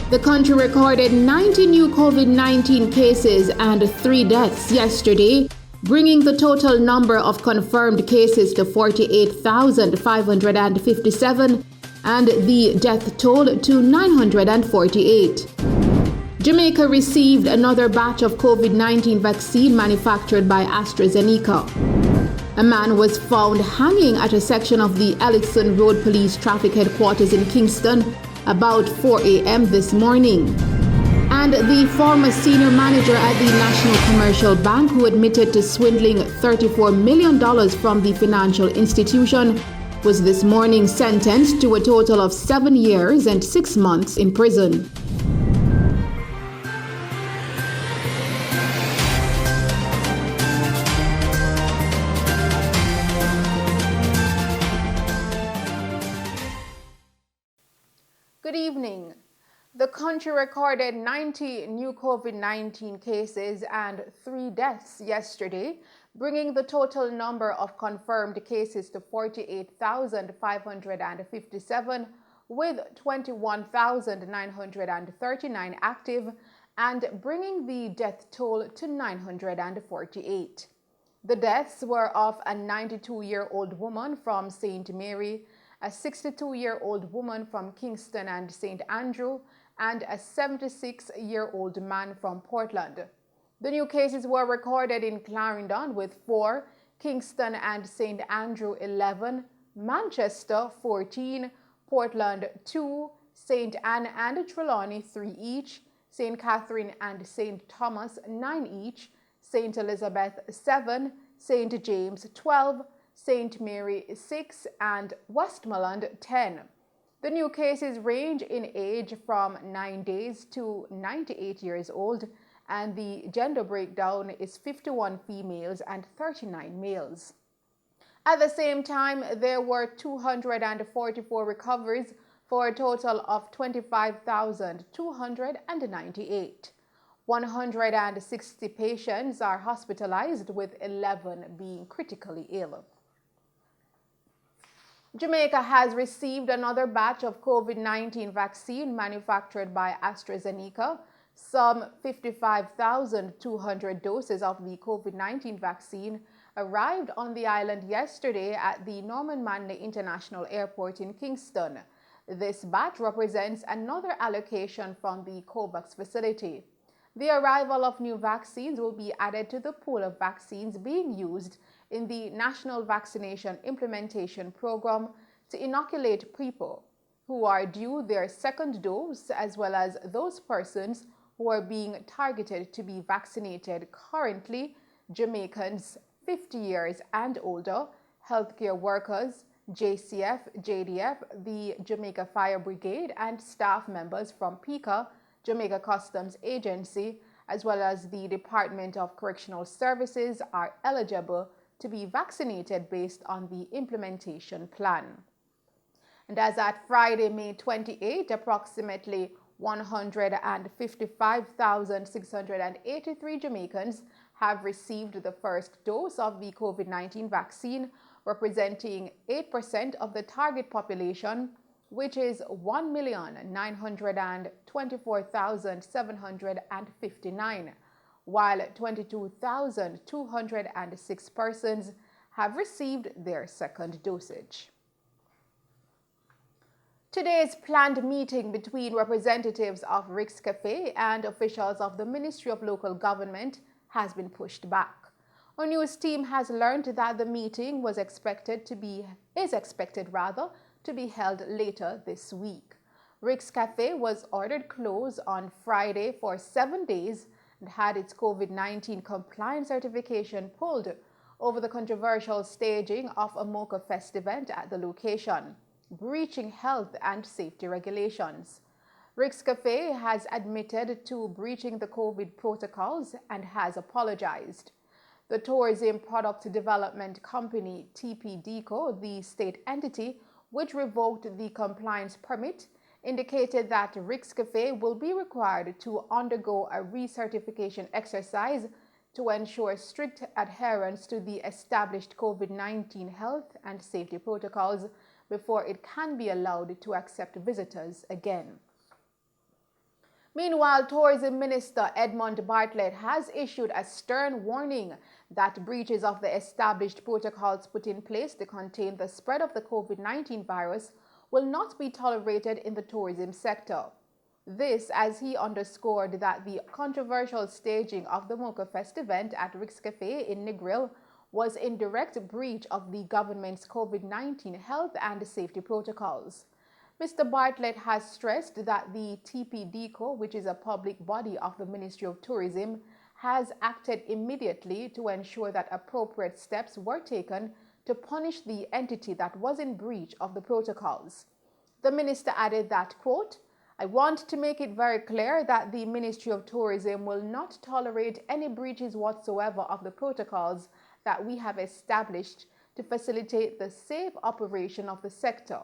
The country recorded 90 new COVID-19 cases and 3 deaths yesterday, bringing the total number of confirmed cases to 48,557 and the death toll to 948. Jamaica received another batch of COVID-19 vaccine manufactured by AstraZeneca. A man was found hanging at a section of the Ellison Road Police Traffic Headquarters in Kingston about 4 a.m. this morning. And the former senior manager at the National Commercial Bank, who admitted to swindling $34 million from the financial institution, was this morning sentenced to a total of 7 years and 6 months in prison. Good evening. The country recorded 90 new COVID-19 cases and 3 deaths yesterday, bringing the total number of confirmed cases to 48,557, with 21,939 active, and bringing the death toll to 948. The deaths were of a 92-year-old woman from St. Mary, a 62-year-old woman from Kingston and St. Andrew, and a 76-year-old man from Portland. The new cases were recorded in Clarendon with 4, Kingston and St. Andrew 11, Manchester 14, Portland 2, St. Anne and Trelawney 3 each, St. Catherine and St. Thomas 9 each, St. Elizabeth 7, St. James 12, St. Mary 6, and Westmoreland 10. The new cases range in age from 9 days to 98 years old, and the gender breakdown is 51 females and 39 males. At the same time, there were 244 recoveries for a total of 25,298. 160 patients are hospitalized, with 11 being critically ill. Jamaica has received another batch of COVID-19 vaccine manufactured by AstraZeneca. Some 55,200 doses of the COVID-19 vaccine arrived on the island yesterday at the Norman Manley International Airport in Kingston. This batch represents another allocation from the COVAX facility. The arrival of new vaccines will be added to the pool of vaccines being used in the National Vaccination Implementation Program to inoculate people who are due their second dose, as well as those persons who are being targeted to be vaccinated currently, Jamaicans 50 years and older, healthcare workers, JCF, JDF, the Jamaica Fire Brigade, and staff members from PICA, Jamaica Customs Agency, as well as the Department of Correctional Services are eligible to be vaccinated based on the implementation plan. And as at Friday, May 28, approximately 155,683 Jamaicans have received the first dose of the COVID-19 vaccine, representing 8% of the target population, which is 1,924,759, while 22,206 persons have received their second dosage. Today's planned meeting between representatives of Rick's Cafe and officials of the Ministry of Local Government has been pushed back. Our news team has learned that the meeting is expected to be held later this week. Rick's Cafe was ordered closed on Friday for 7 days and had its COVID-19 compliance certification pulled over the controversial staging of a Mocha Fest event at the location, breaching health and safety regulations. Rick's Cafe has admitted to breaching the COVID protocols and has apologized. The Tourism Product Development Company, TPDCO, the state entity which revoked the compliance permit, indicated that Rick's Cafe will be required to undergo a recertification exercise to ensure strict adherence to the established COVID-19 health and safety protocols before it can be allowed to accept visitors again. Meanwhile, Tourism Minister Edmund Bartlett has issued a stern warning that breaches of the established protocols put in place to contain the spread of the COVID-19 virus will not be tolerated in the tourism sector. This as he underscored that the controversial staging of the Mocha Fest event at Rick's Cafe in Negril was in direct breach of the government's COVID-19 health and safety protocols. Mr. Bartlett has stressed that the TPDCO, which is a public body of the Ministry of Tourism, has acted immediately to ensure that appropriate steps were taken to punish the entity that was in breach of the protocols. The minister added that, quote, "I want to make it very clear that the Ministry of Tourism will not tolerate any breaches whatsoever of the protocols that we have established to facilitate the safe operation of the sector.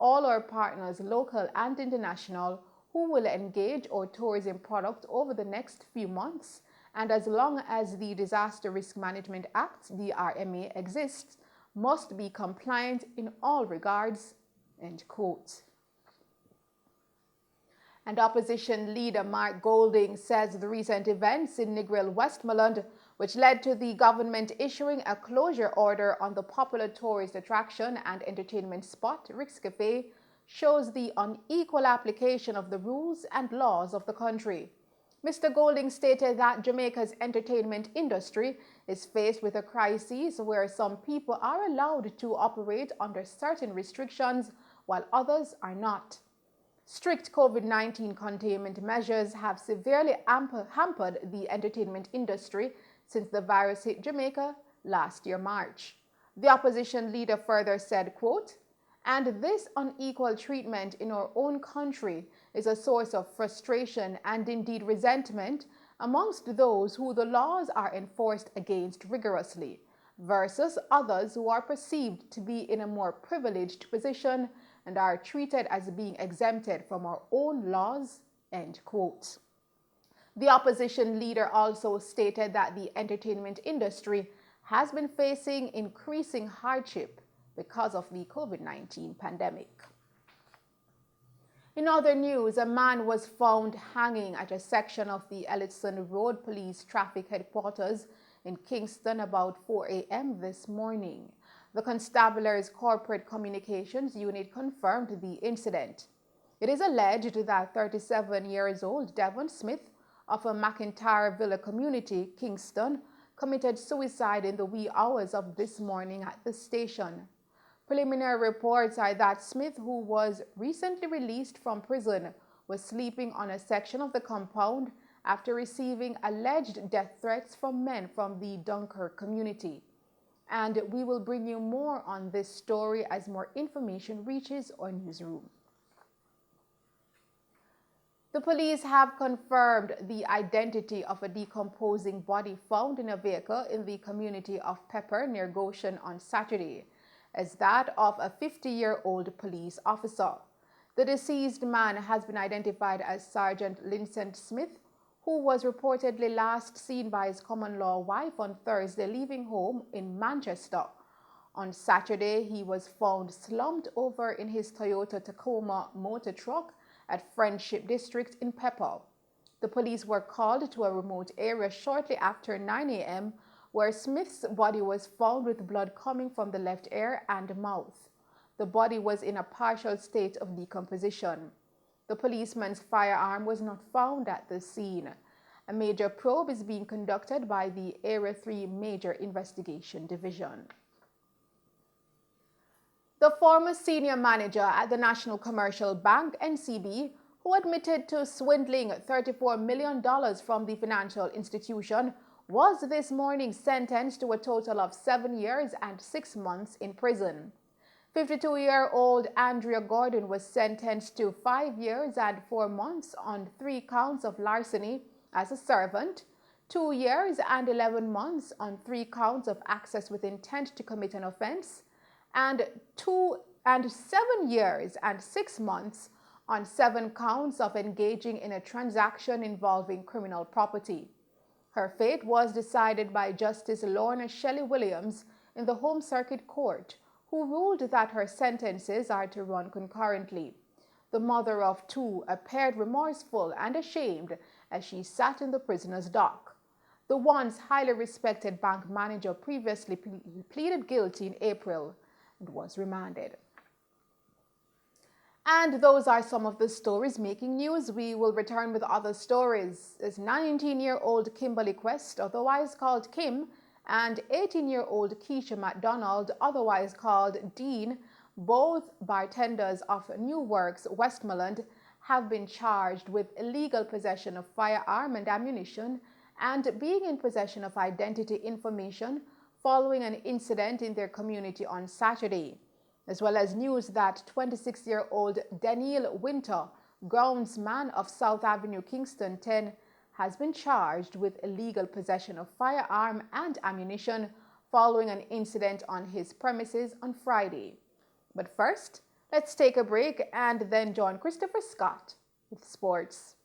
All our partners, local and international, who will engage our tourism product over the next few months, and as long as the Disaster Risk Management Act, DRMA, exists, must be compliant in all regards," end quote. And opposition leader Mark Golding says the recent events in Negril, Westmoreland, which led to the government issuing a closure order on the popular tourist attraction and entertainment spot, Rick's Cafe, shows the unequal application of the rules and laws of the country. Mr. Golding stated that Jamaica's entertainment industry is faced with a crisis where some people are allowed to operate under certain restrictions while others are not. Strict COVID-19 containment measures have severely hampered the entertainment industry since the virus hit Jamaica last year, March. The opposition leader further said, quote, "And this unequal treatment in our own country is a source of frustration and indeed resentment amongst those who the laws are enforced against rigorously, versus others who are perceived to be in a more privileged position and are treated as being exempted from our own laws," end quote. The opposition leader also stated that the entertainment industry has been facing increasing hardship because of the COVID-19 pandemic. In other news, a man was found hanging at a section of the Ellison Road Police Traffic Headquarters in Kingston about 4 a.m. this morning. The Constabulary's Corporate Communications Unit confirmed the incident. It is alleged that 37 years old Devon Smith of a McIntyre Villa community, Kingston, committed suicide in the wee hours of this morning at the station. Preliminary reports are that Smith, who was recently released from prison, was sleeping on a section of the compound after receiving alleged death threats from men from the Dunkirk community. And we will bring you more on this story as more information reaches our newsroom. The police have confirmed the identity of a decomposing body found in a vehicle in the community of Pepper near Goshen on Saturday as that of a 50-year-old police officer. The deceased man has been identified as Sergeant Vincent Smith, who was reportedly last seen by his common-law wife on Thursday leaving home in Manchester. On Saturday, he was found slumped over in his Toyota Tacoma motor truck at Friendship District in Pepper. The police were called to a remote area shortly after 9 a.m. where Smith's body was found with blood coming from the left ear and mouth. The body was in a partial state of decomposition. The policeman's firearm was not found at the scene. A major probe is being conducted by the Area 3 Major Investigation Division. The former senior manager at the National Commercial Bank, NCB, who admitted to swindling $34 million from the financial institution, was this morning sentenced to a total of 7 years and 6 months in prison. 52-year-old Andrea Gordon was sentenced to 5 years and 4 months on 3 counts of larceny as a servant, 2 years and 11 months on 3 counts of access with intent to commit an offense, and 7 years and 6 months on 7 counts of engaging in a transaction involving criminal property. Her fate was decided by Justice Lorna Shelley Williams in the Home Circuit Court, who ruled that her sentences are to run concurrently. The mother of two appeared remorseful and ashamed as she sat in the prisoner's dock. The once highly respected bank manager previously pleaded guilty in April and was remanded. And those are some of the stories making news. We will return with other stories. As 19-year-old Kimberly Quest, otherwise called Kim, and 18-year-old Keisha McDonald, otherwise called Dean, both bartenders of New Works, Westmoreland, have been charged with illegal possession of firearm and ammunition and being in possession of identity information following an incident in their community on Saturday, as well as news that 26-year-old Daniel Winter, groundsman of South Avenue, Kingston 10, has been charged with illegal possession of firearm and ammunition following an incident on his premises on Friday. But first, let's take a break and then join Christopher Scott with sports.